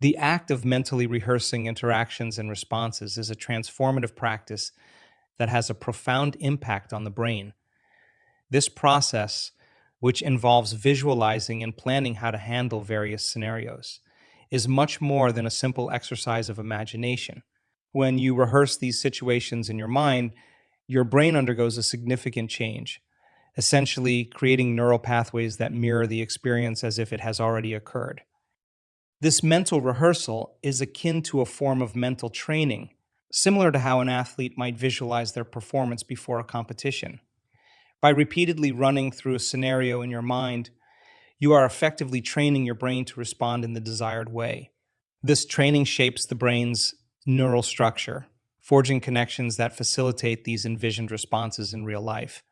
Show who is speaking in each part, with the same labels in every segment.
Speaker 1: The act of mentally rehearsing interactions and responses is a transformative practice that has a profound impact on the brain. This process, which involves visualizing and planning how to handle various scenarios, is much more than a simple exercise of imagination. When you rehearse these situations in your mind, your brain undergoes a significant change, essentially creating neural pathways that mirror the experience as if it has already occurred. This mental rehearsal is akin to a form of mental training, similar to how an athlete might visualize their performance before a competition. By repeatedly running through a scenario in your mind, you are effectively training your brain to respond in the desired way. This training shapes the brain's neural structure, forging connections that facilitate these envisioned responses in real life.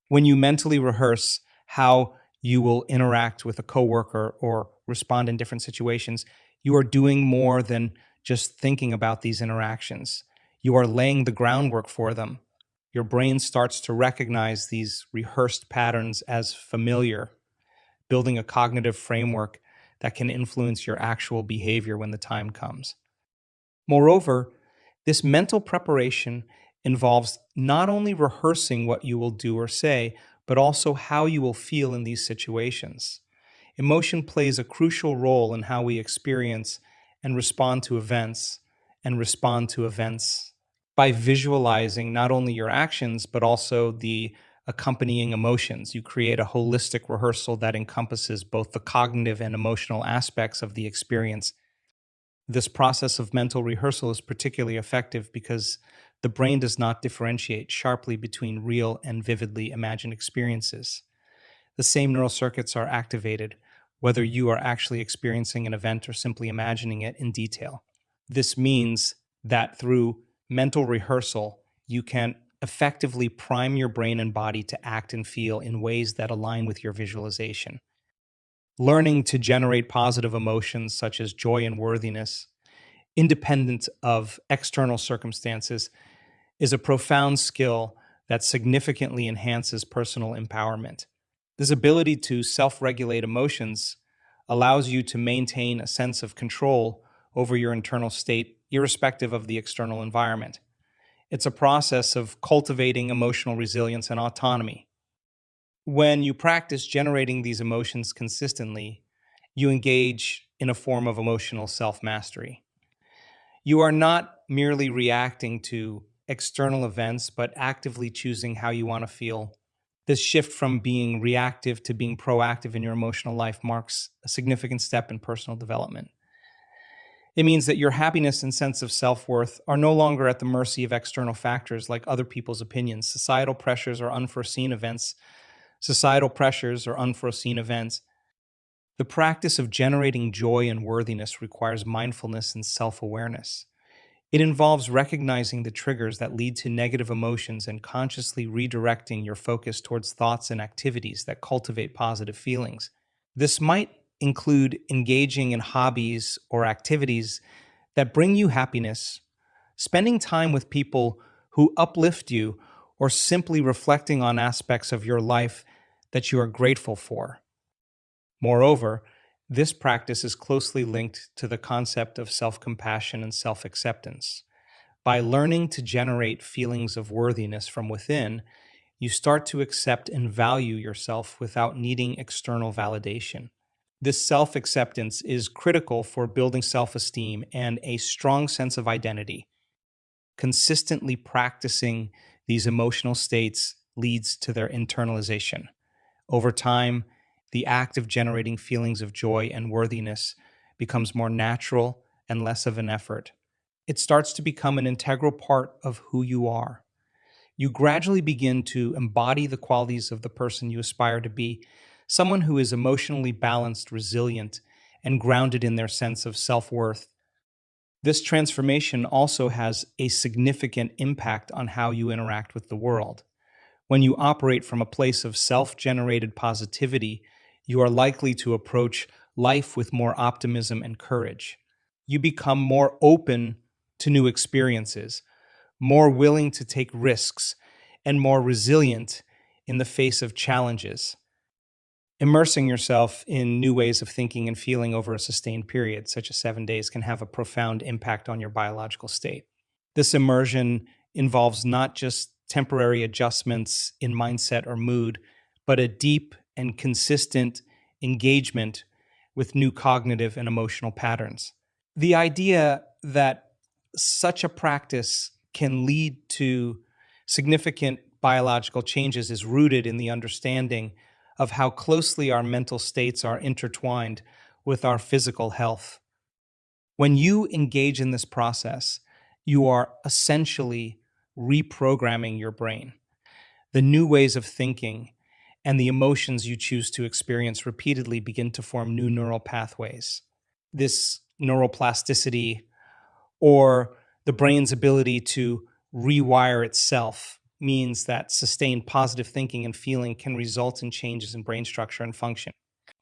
Speaker 1: When you mentally rehearse how you will interact with a coworker or respond in different situations, you are doing more than just thinking about these interactions. You are laying the groundwork for them. Your brain starts to recognize these rehearsed patterns as familiar, building a cognitive framework that can influence your actual behavior when the time comes. Moreover, this mental preparation involves not only rehearsing what you will do or say, but also how you will feel in these situations. Emotion plays a crucial role in how we experience and respond to events by visualizing not only your actions, but also the accompanying emotions. You create a holistic rehearsal that encompasses both the cognitive and emotional aspects of the experience. This process of mental rehearsal is particularly effective because the brain does not differentiate sharply between real and vividly imagined experiences. The same neural circuits are activated, whether you are actually experiencing an event or simply imagining it in detail. This means that through mental rehearsal, you can effectively prime your brain and body to act and feel in ways that align with your visualization. Learning to generate positive emotions such as joy and worthiness, independent of external circumstances, is a profound skill that significantly enhances personal empowerment. This ability to self regulate emotions allows you to maintain a sense of control over your internal state, irrespective of the external environment. It's a process of cultivating emotional resilience and autonomy. When you practice generating these emotions consistently, you engage in a form of emotional self mastery. You are not merely reacting to external events, but actively choosing how you want to feel. This shift from being reactive to being proactive in your emotional life marks a significant step in personal development. It means that your happiness and sense of self worth are no longer at the mercy of external factors like other people's opinions, societal pressures or unforeseen events. The practice of generating joy and worthiness requires mindfulness and self awareness. It involves recognizing the triggers that lead to negative emotions and consciously redirecting your focus towards thoughts and activities that cultivate positive feelings. This might include engaging in hobbies or activities that bring you happiness, spending time with people who uplift you, or simply reflecting on aspects of your life that you are grateful for. Moreover, this practice is closely linked to the concept of self compassion and self acceptance. By learning to generate feelings of worthiness from within, you start to accept and value yourself without needing external validation. This self acceptance is critical for building self esteem and a strong sense of identity. Consistently practicing these emotional states leads to their internalization. Over time, the act of generating feelings of joy and worthiness becomes more natural and less of an effort. It starts to become an integral part of who you are. You gradually begin to embody the qualities of the person you aspire to be, someone who is emotionally balanced, resilient, and grounded in their sense of self worth. This transformation also has a significant impact on how you interact with the world. When you operate from a place of self generated positivity, you are likely to approach life with more optimism and courage. You become more open to new experiences, more willing to take risks, and more resilient in the face of challenges. Immersing yourself in new ways of thinking and feeling over a sustained period, such as 7 days, can have a profound impact on your biological state. This immersion involves not just temporary adjustments in mindset or mood, but a deep and consistent engagement with new cognitive and emotional patterns. The idea that such a practice can lead to significant biological changes is rooted in the understanding of how closely our mental states are intertwined with our physical health. When you engage in this process, you are essentially reprogramming your brain. The new ways of thinking and the emotions you choose to experience repeatedly begin to form new neural pathways. This neuroplasticity, or the brain's ability to rewire itself, means that sustained positive thinking and feeling can result in changes in brain structure and function.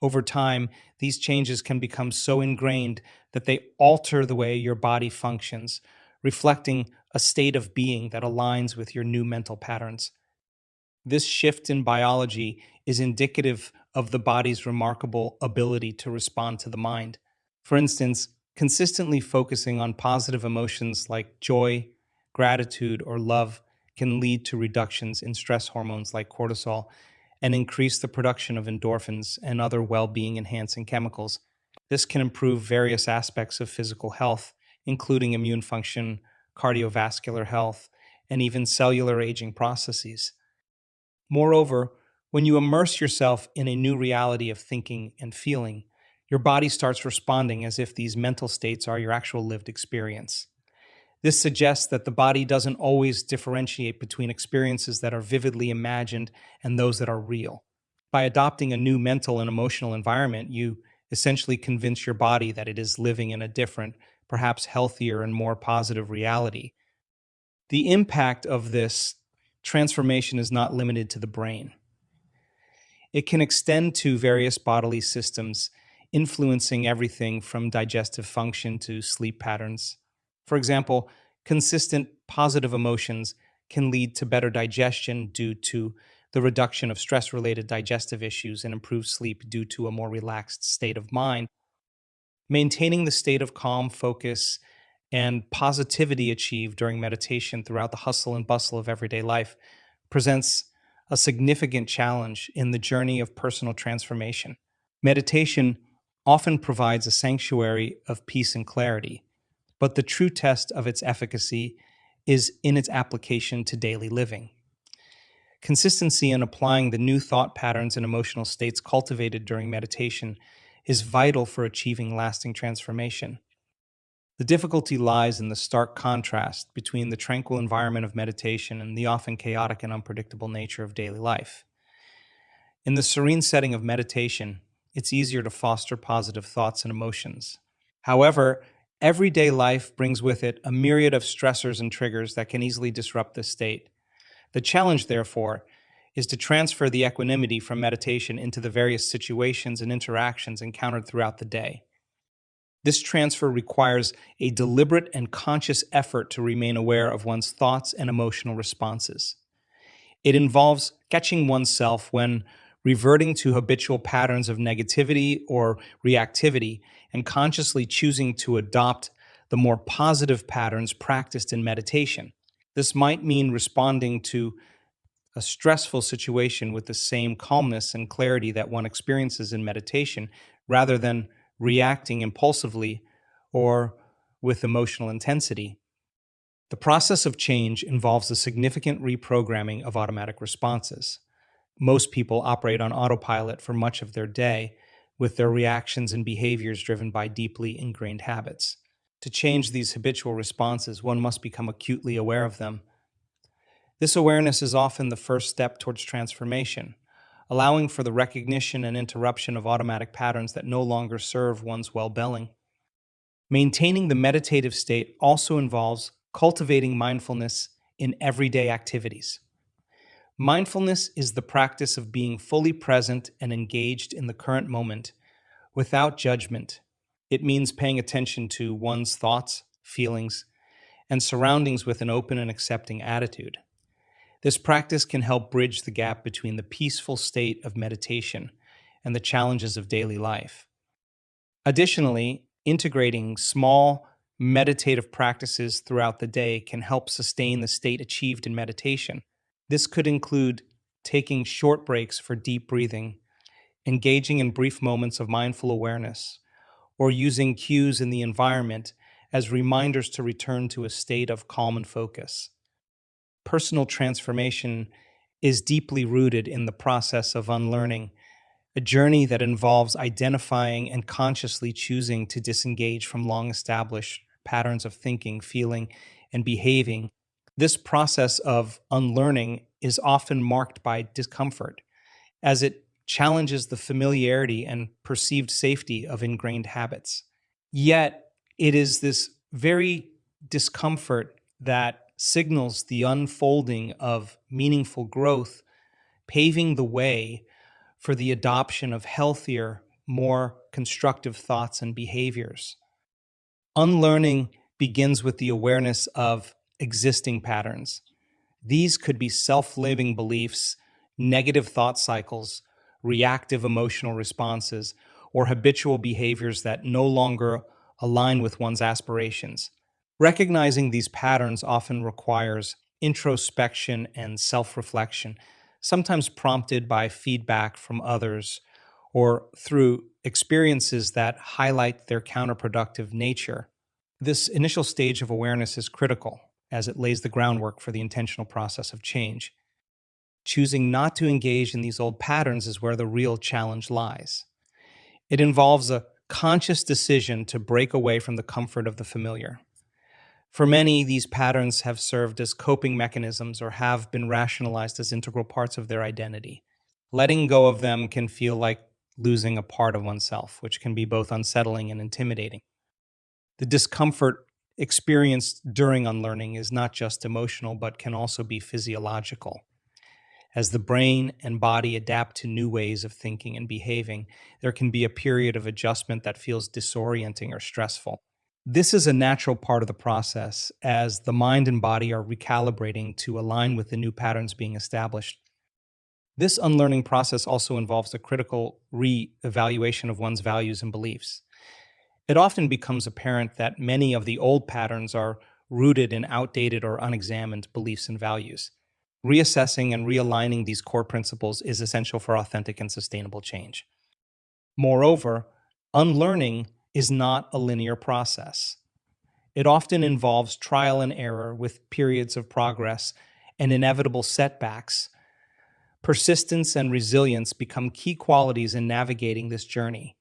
Speaker 1: Over time, these changes can become so ingrained that they alter the way your body functions, reflecting a state of being that aligns with your new mental patterns. This shift in biology is indicative of the body's remarkable ability to respond to the mind. For instance, consistently focusing on positive emotions like joy, gratitude, or love can lead to reductions in stress hormones like cortisol and increase the production of endorphins and other well being enhancing chemicals. This can improve various aspects of physical health, including immune function, cardiovascular health, and even cellular aging processes. Moreover, when you immerse yourself in a new reality of thinking and feeling, your body starts responding as if these mental states are your actual lived experience. This suggests that the body doesn't always differentiate between experiences that are vividly imagined and those that are real. By adopting a new mental and emotional environment, you essentially convince your body that it is living in a different, perhaps healthier and more positive reality. The impact of this transformation is not limited to the brain. It can extend to various bodily systems, influencing everything from digestive function to sleep patterns. For example, consistent positive emotions can lead to better digestion due to the reduction of stress related digestive issues and improved sleep due to a more relaxed state of mind. Maintaining the state of calm, focus, and positivity achieved during meditation throughout the hustle and bustle of everyday life presents a significant challenge in the journey of personal transformation. Meditation often provides a sanctuary of peace and clarity, but the true test of its efficacy is in its application to daily living. Consistency in applying the new thought patterns and emotional states cultivated during meditation is vital for achieving lasting transformation. The difficulty lies in the stark contrast between the tranquil environment of meditation and the often chaotic and unpredictable nature of daily life. In the serene setting of meditation, it's easier to foster positive thoughts and emotions. However, everyday life brings with it a myriad of stressors and triggers that can easily disrupt this state. The challenge, therefore, is to transfer the equanimity from meditation into the various situations and interactions encountered throughout the day. This transfer requires a deliberate and conscious effort to remain aware of one's thoughts and emotional responses. It involves catching oneself when reverting to habitual patterns of negativity or reactivity and consciously choosing to adopt the more positive patterns practiced in meditation. This might mean responding to a stressful situation with the same calmness and clarity that one experiences in meditation, rather than reacting impulsively or with emotional intensity. The process of change involves a significant reprogramming of automatic responses. Most people operate on autopilot for much of their day, with their reactions and behaviors driven by deeply ingrained habits. To change these habitual responses, one must become acutely aware of them. This awareness is often the first step towards transformation, allowing for the recognition and interruption of automatic patterns that no longer serve one's well-being. Maintaining the meditative state also involves cultivating mindfulness in everyday activities. Mindfulness is the practice of being fully present and engaged in the current moment without judgment. It means paying attention to one's thoughts, feelings, and surroundings with an open and accepting attitude. This practice can help bridge the gap between the peaceful state of meditation and the challenges of daily life. Additionally, integrating small meditative practices throughout the day can help sustain the state achieved in meditation. This could include taking short breaks for deep breathing, engaging in brief moments of mindful awareness, or using cues in the environment as reminders to return to a state of calm and focus. Personal transformation is deeply rooted in the process of unlearning, a journey that involves identifying and consciously choosing to disengage from long established patterns of thinking, feeling, and behaving. This process of unlearning is often marked by discomfort, as it challenges the familiarity and perceived safety of ingrained habits. Yet, it is this very discomfort that signals the unfolding of meaningful growth, paving the way for the adoption of healthier, more constructive thoughts and behaviors. Unlearning begins with the awareness of existing patterns. These could be self-limiting beliefs, negative thought cycles, reactive emotional responses, or habitual behaviors that no longer align with one's aspirations. Recognizing these patterns often requires introspection and self-reflection, sometimes prompted by feedback from others or through experiences that highlight their counterproductive nature. This initial stage of awareness is critical as it lays the groundwork for the intentional process of change. Choosing not to engage in these old patterns is where the real challenge lies. It involves a conscious decision to break away from the comfort of the familiar. For many, these patterns have served as coping mechanisms or have been rationalized as integral parts of their identity. Letting go of them can feel like losing a part of oneself, which can be both unsettling and intimidating. The discomfort experienced during unlearning is not just emotional, but can also be physiological. As the brain and body adapt to new ways of thinking and behaving, there can be a period of adjustment that feels disorienting or stressful. This is a natural part of the process as the mind and body are recalibrating to align with the new patterns being established. This unlearning process also involves a critical re-evaluation of one's values and beliefs. It often becomes apparent that many of the old patterns are rooted in outdated or unexamined beliefs and values. Reassessing and realigning these core principles is essential for authentic and sustainable change. Moreover, unlearning is not a linear process. It often involves trial and error with periods of progress and inevitable setbacks. Persistence and resilience become key qualities in navigating this journey.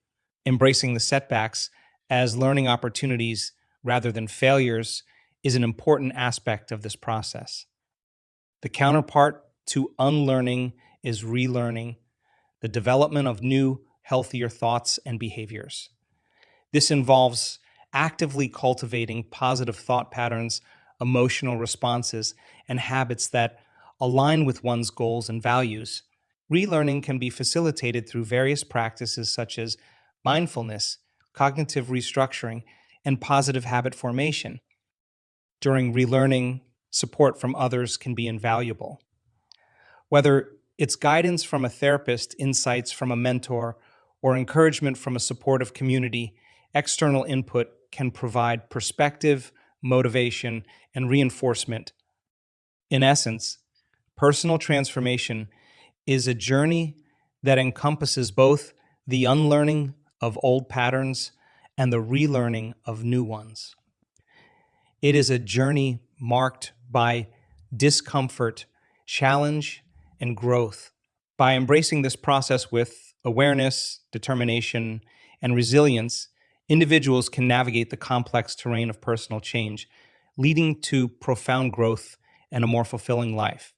Speaker 1: Embracing the setbacks as learning opportunities rather than failures is an important aspect of this process. The counterpart to unlearning is relearning, the development of new, healthier thoughts and behaviors. This involves actively cultivating positive thought patterns, emotional responses, and habits that align with one's goals and values. Relearning can be facilitated through various practices such as mindfulness, cognitive restructuring, and positive habit formation. During relearning, support from others can be invaluable. Whether it's guidance from a therapist, insights from a mentor, or encouragement from a supportive community, external input can provide perspective, motivation, and reinforcement. In essence, personal transformation is a journey that encompasses both the unlearning of old patterns and the relearning of new ones. It is a journey marked by discomfort, challenge, and growth. By embracing this process with awareness, determination, and resilience, individuals can navigate the complex terrain of personal change, leading to profound growth and a more fulfilling life.